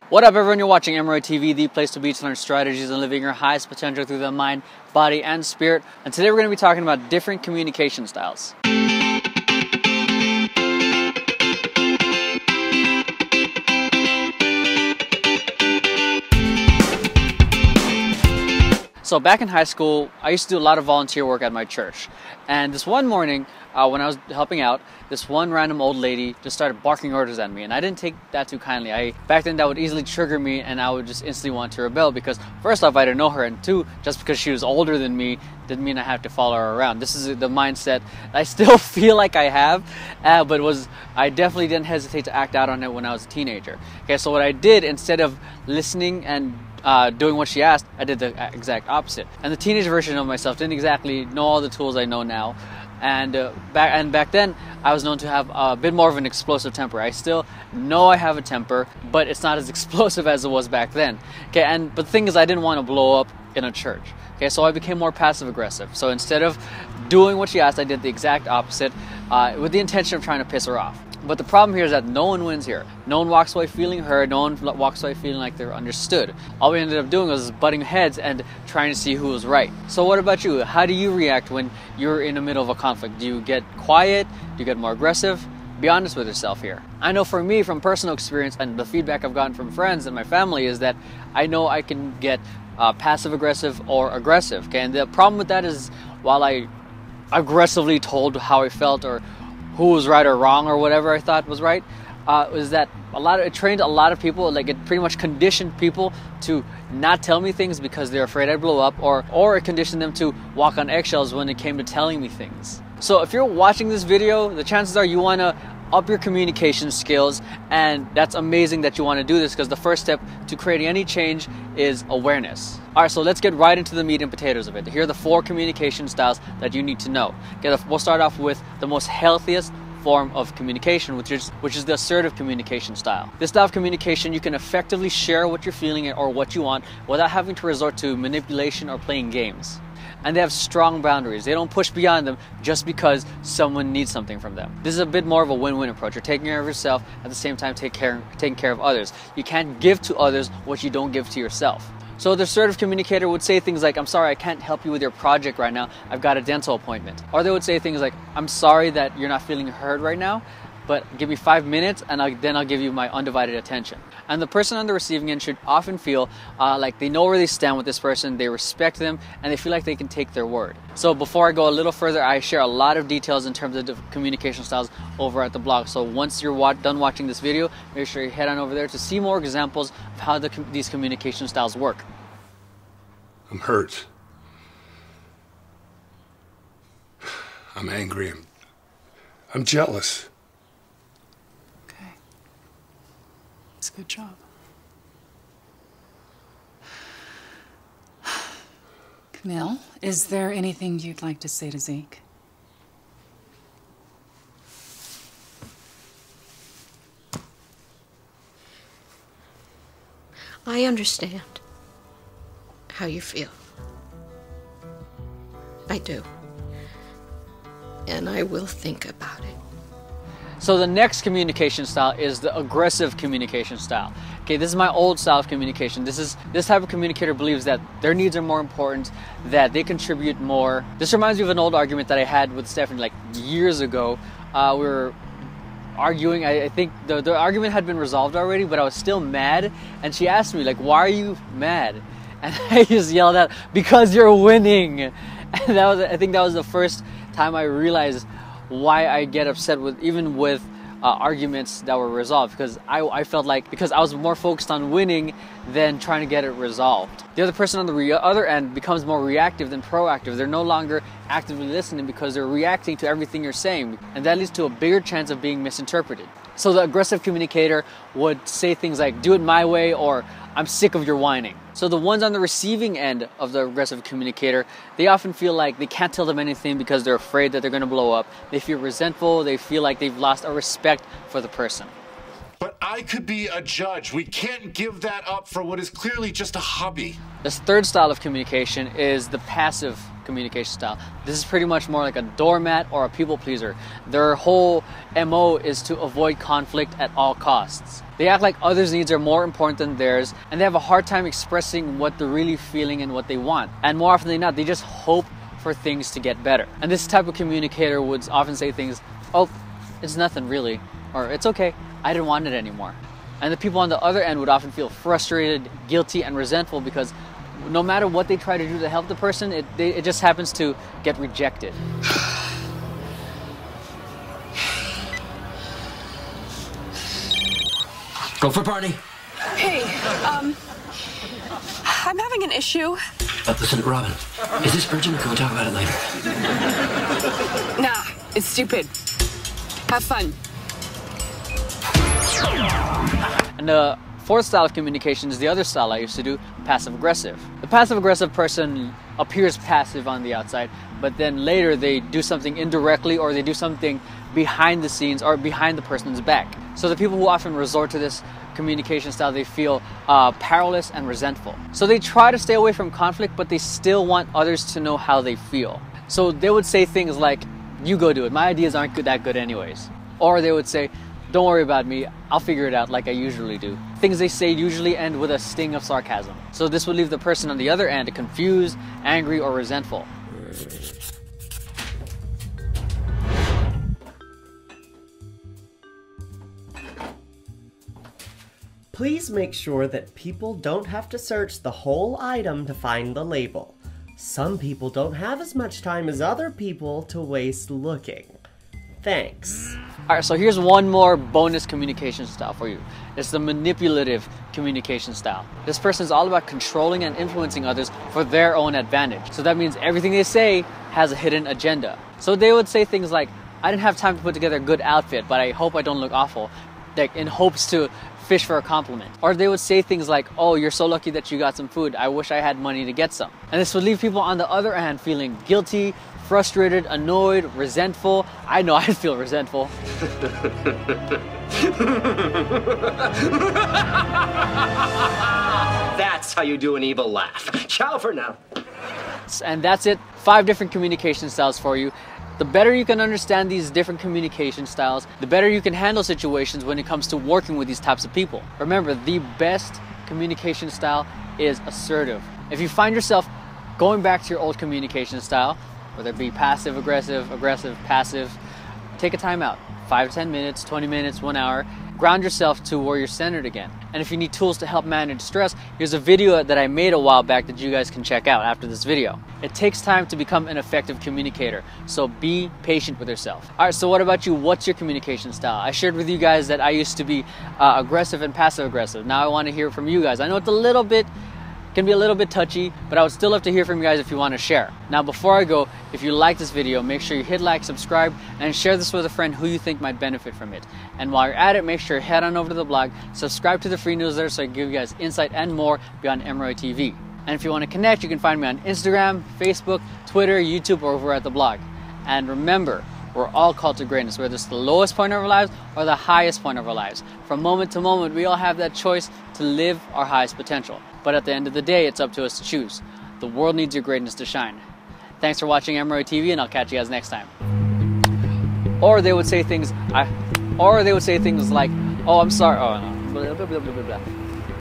What up everyone, you're watching Emeroy TV, the place to be to learn strategies and living your highest potential through the mind, body, and spirit. And today we're going to be talking about different communication styles. So back in high school, I used to do a lot of volunteer work at my church. And this one morning, when I was helping out, this one random old lady just started barking orders at me. And I didn't take that too kindly. Back then, that would easily trigger me and I would just instantly want to rebel because first off, I didn't know her. And two, just because she was older than me didn't mean I have to follow her around. This is the mindset I still feel like I have, but I definitely didn't hesitate to act out on it when I was a teenager. Okay, so what I did, instead of listening and doing what she asked, I did the exact opposite. And the teenage version of myself didn't exactly know all the tools I know now. And back then, I was known to have a bit more of an explosive temper. I still know I have a temper, but it's not as explosive as it was back then. Okay, but the thing is, I didn't want to blow up in a church. Okay, so I became more passive aggressive. So instead of doing what she asked, I did the exact opposite with the intention of trying to piss her off. But the problem here is that no one wins here. No one walks away feeling heard. No one walks away feeling like they're understood. All we ended up doing was butting heads and trying to see who was right. So what about you? How do you react when you're in the middle of a conflict? Do you get quiet? Do you get more aggressive? Be honest with yourself here. I know for me, from personal experience and the feedback I've gotten from friends and my family, is that I know I can get passive aggressive or aggressive. Okay, and the problem with that is, while I aggressively told how I felt or who was right or wrong or whatever I thought was right, was that it trained a lot of people, like it pretty much conditioned people to not tell me things because they're afraid I'd blow up, or it conditioned them to walk on eggshells when it came to telling me things. So if you're watching this video, the chances are you want to up your communication skills, and that's amazing that you want to do this, because the first step to creating any change is awareness. Alright, so let's get right into the meat and potatoes of it. Here are the 4 communication styles that you need to know. Okay, we'll start off with the most healthiest form of communication, which is the assertive communication style. This style of communication, you can effectively share what you're feeling or what you want without having to resort to manipulation or playing games. And they have strong boundaries. They don't push beyond them just because someone needs something from them. This is a bit more of a win-win approach. You're taking care of yourself, at the same time taking care of others. You can't give to others what you don't give to yourself. So the assertive communicator would say things like, "I'm sorry, I can't help you with your project right now. I've got a dental appointment." Or they would say things like, "I'm sorry that you're not feeling heard right now, but give me 5 minutes and then I'll give you my undivided attention." And the person on the receiving end should often feel like they know where they stand with this person, they respect them, and they feel like they can take their word. So before I go a little further, I share a lot of details in terms of the communication styles over at the blog. So once you're done watching this video, make sure you head on over there to see more examples of how these communication styles work. I'm hurt. I'm angry. I'm jealous. It's a good job. Camille, is there anything you'd like to say to Zeke? I understand how you feel. I do. And I will think about it. So the next communication style is the aggressive communication style. Okay, this is my old style of communication. This type of communicator believes that their needs are more important, that they contribute more. This reminds me of an old argument that I had with Stephanie like years ago. We were arguing. I think the argument had been resolved already, but I was still mad. And she asked me, like, "Why are you mad?" And I just yelled out, "Because you're winning." And I think that was the first time I realized why I get upset even with arguments that were resolved, because I felt like, because I was more focused on winning than trying to get it resolved. The other person on the other end becomes more reactive than proactive. They're no longer actively listening because they're reacting to everything you're saying, and that leads to a bigger chance of being misinterpreted. So the aggressive communicator would say things like, "Do it my way," or "I'm sick of your whining." So the ones on the receiving end of the aggressive communicator, they often feel like they can't tell them anything because they're afraid that they're going to blow up. They feel resentful. They feel like they've lost a respect for the person. But I could be a judge. We can't give that up for what is clearly just a hobby. This third style of communication is the passive communication style. This is pretty much more like a doormat or a people pleaser. Their whole MO is to avoid conflict at all costs. They act like others' needs are more important than theirs, and they have a hard time expressing what they're really feeling and what they want. And more often than not, they just hope for things to get better. And this type of communicator would often say things, oh, it's nothing really, or it's okay, I didn't want it anymore. And the people on the other end would often feel frustrated, guilty, and resentful because no matter what they try to do to help the person, it just happens to get rejected. Go for party. Hey, I'm having an issue. Listen, Robin, is this urgent or can we talk about it later? Nah, it's stupid. Have fun. And the fourth style of communication is the other style I used to do, passive-aggressive. The passive-aggressive person appears passive on the outside, but then later they do something indirectly or they do something behind the scenes or behind the person's back. So the people who often resort to this communication style, they feel powerless and resentful. So they try to stay away from conflict, but they still want others to know how they feel. So they would say things like, you go do it, my ideas aren't that good anyways. Or they would say, don't worry about me, I'll figure it out like I usually do. Things they say usually end with a sting of sarcasm. So this would leave the person on the other end confused, angry, or resentful. Please make sure that people don't have to search the whole item to find the label. Some people don't have as much time as other people to waste looking. Thanks. Alright, so here's one more bonus communication style for you. It's the manipulative communication style. This person is all about controlling and influencing others for their own advantage. So that means everything they say has a hidden agenda. So they would say things like, I didn't have time to put together a good outfit, but I hope I don't look awful, like in hopes to fish for a compliment. Or they would say things like, oh, you're so lucky that you got some food, I wish I had money to get some. And this would leave people on the other hand feeling guilty, frustrated, annoyed, resentful. I know I'd feel resentful. That's how you do an evil laugh. Ciao for now. And that's it. 5 different communication styles for you. The better you can understand these different communication styles, the better you can handle situations when it comes to working with these types of people. Remember, the best communication style is assertive. If you find yourself going back to your old communication style, whether it be passive, aggressive, passive, take a time out. 5 to 10 minutes, 20 minutes, 1 hour. Ground yourself to where you're centered again. And if you need tools to help manage stress, here's a video that I made a while back that you guys can check out after this video. It takes time to become an effective communicator, so be patient with yourself. Alright, so what about you? What's your communication style? I shared with you guys that I used to be aggressive and passive aggressive. Now I want to hear from you guys. I know it's can be a little bit touchy, but I would still love to hear from you guys if you want to share. Now before I go, if you like this video, make sure you hit like, subscribe, and share this with a friend who you think might benefit from it. And while you're at it, make sure you head on over to the blog, subscribe to the free newsletter so I can give you guys insight and more beyond Emeroy TV. And if you want to connect, you can find me on Instagram, Facebook, Twitter, YouTube, or over at the blog. And remember, we're all called to greatness, whether it's the lowest point of our lives or the highest point of our lives. From moment to moment, we all have that choice to live our highest potential. But at the end of the day, it's up to us to choose. The world needs your greatness to shine. Thanks for watching Emeroy TV, and I'll catch you guys next time. Or they would say things like, oh, I'm sorry, oh no, blah, blah, blah, blah, blah.